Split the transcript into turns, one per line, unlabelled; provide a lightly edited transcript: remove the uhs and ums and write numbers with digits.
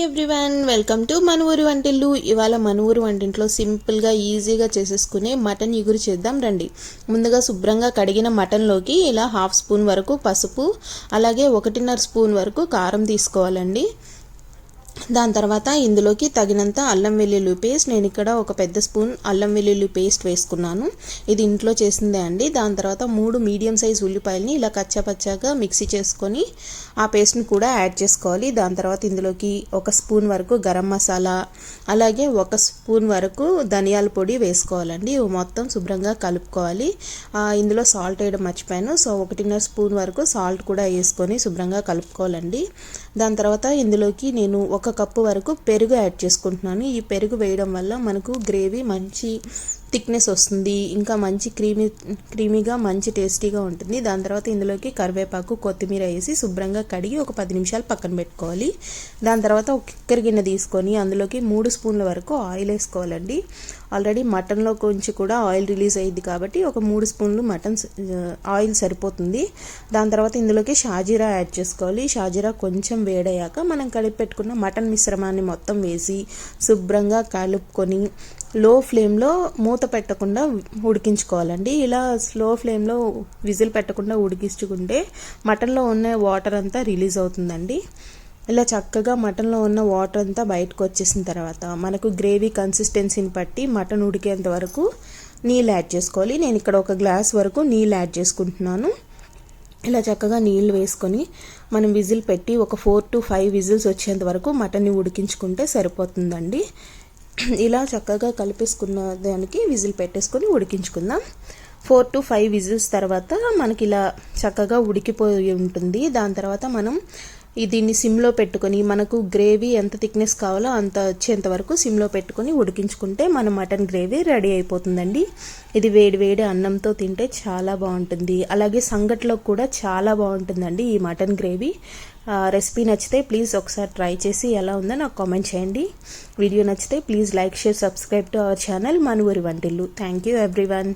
Everyone, welcome to మన ఊరి వంటిల్లు. ఇవాళ మన ఊరి వంటింట్లో సింపుల్గా ఈజీగా చేసేసుకునే మటన్ ఇగురు చేద్దాం రండి. ముందుగా శుభ్రంగా కడిగిన మటన్లోకి ఇలా 1/2 స్పూన్ వరకు పసుపు, అలాగే 1.5 స్పూన్ వరకు కారం తీసుకోవాలండి. దాని తర్వాత ఇందులోకి తగినంత అల్లం వెల్లుల్లి పేస్ట్, నేను ఇక్కడ ఒక పెద్ద స్పూన్ అల్లం వెల్లుల్లి పేస్ట్ వేసుకున్నాను. ఇది ఇంట్లో చేసిందే అండి. దాని తర్వాత 3 మీడియం సైజ్ ఉల్లిపాయలని ఇలా కచ్చాపచ్చాగా మిక్సీ చేసుకొని ఆ పేస్ట్ని కూడా యాడ్ చేసుకోవాలి. దాని తర్వాత ఇందులోకి 1 స్పూన్ వరకు గరం మసాలా, అలాగే 1 స్పూన్ వరకు ధనియాల పొడి వేసుకోవాలండి. ఇవి మొత్తం శుభ్రంగా కలుపుకోవాలి. ఇందులో సాల్ట్ వేయడం మర్చిపోయాను, సో 1.5 స్పూన్ వరకు సాల్ట్ కూడా వేసుకొని శుభ్రంగా కలుపుకోవాలండి. దాని తర్వాత ఇందులోకి నేను 1 కప్పు వరకు పెరుగు యాడ్ చేసుకుంటున్నాను. ఈ పెరుగు వేయడం వల్ల మనకు గ్రేవీ మంచి థిక్నెస్ వస్తుంది, ఇంకా మంచి క్రీమీగా మంచి టేస్టీగా ఉంటుంది. దాని తర్వాత ఇందులోకి కరివేపాకు, కొత్తిమీర వేసి శుభ్రంగా కడిగి ఒక 10 నిమిషాలు పక్కన పెట్టుకోవాలి. దాని తర్వాత ఒక కుక్కర్ గిన్నె తీసుకొని అందులోకి 3 స్పూన్ల వరకు ఆయిల్ వేసుకోవాలండి. ఆల్రెడీ మటన్లో కొంచెం కూడా ఆయిల్ రిలీజ్ అయ్యింది కాబట్టి ఒక 3 స్పూన్లు ఆయిల్ సరిపోతుంది. దాని తర్వాత ఇందులోకి షాజీరా యాడ్ చేసుకోవాలి. షాజీరా కొంచెం వేడయ్యాక మనం కలిపి పెట్టుకున్న మటన్ మిశ్రమాన్ని మొత్తం వేసి శుభ్రంగా కలుపుకొని లో ఫ్లేమ్లో మూత పెట్టకుండా ఉడికించుకోవాలండి. ఇలా స్లో ఫ్లేమ్లో విజిల్ పెట్టకుండా ఉడికించుకుంటే మటన్లో ఉన్న వాటర్ అంతా రిలీజ్ అవుతుందండి. ఇలా చక్కగా మటన్లో ఉన్న వాటర్ అంతా బయటకు వచ్చేసిన తర్వాత మనకు గ్రేవీ కన్సిస్టెన్సీని బట్టి మటన్ ఉడికేంత వరకు నీళ్ళు యాడ్ చేసుకోవాలి. నేను ఇక్కడ 1 గ్లాస్ వరకు నీళ్ళు యాడ్ చేసుకుంటున్నాను. ఇలా చక్కగా నీళ్ళు వేసుకొని మనం విజిల్ పెట్టి ఒక 4 to 5 విజిల్స్ వచ్చేంత వరకు మటన్ని ఉడికించుకుంటే సరిపోతుందండి. ఇలా చక్కగా కలిపేసుకున్న దానికి విజిల్ పెట్టేసుకొని ఉడికించుకుందాం. 4 to 5 విజిల్స్ తర్వాత మనకి ఇలా చక్కగా ఉడికిపోయి ఉంటుంది. దాని తర్వాత మనం దీన్ని సిమ్లో పెట్టుకొని మనకు గ్రేవీ ఎంత థిక్నెస్ కావాలో అంత వచ్చేంత వరకు సిమ్లో పెట్టుకొని ఉడికించుకుంటే మన మటన్ గ్రేవీ రెడీ అయిపోతుందండి. ఇది వేడి వేడి అన్నంతో తింటే చాలా బాగుంటుంది, అలాగే సంగట్లో కూడా చాలా బాగుంటుందండి ఈ మటన్ గ్రేవీ. రెసిపీ నచ్చితే ప్లీజ్ ఒకసారి ట్రై చేసి ఎలా ఉందో నాకు కామెంట్ చేయండి. వీడియో నచ్చితే please like, share, subscribe to our channel మన ఊరి వంటిల్లు. Thank you everyone.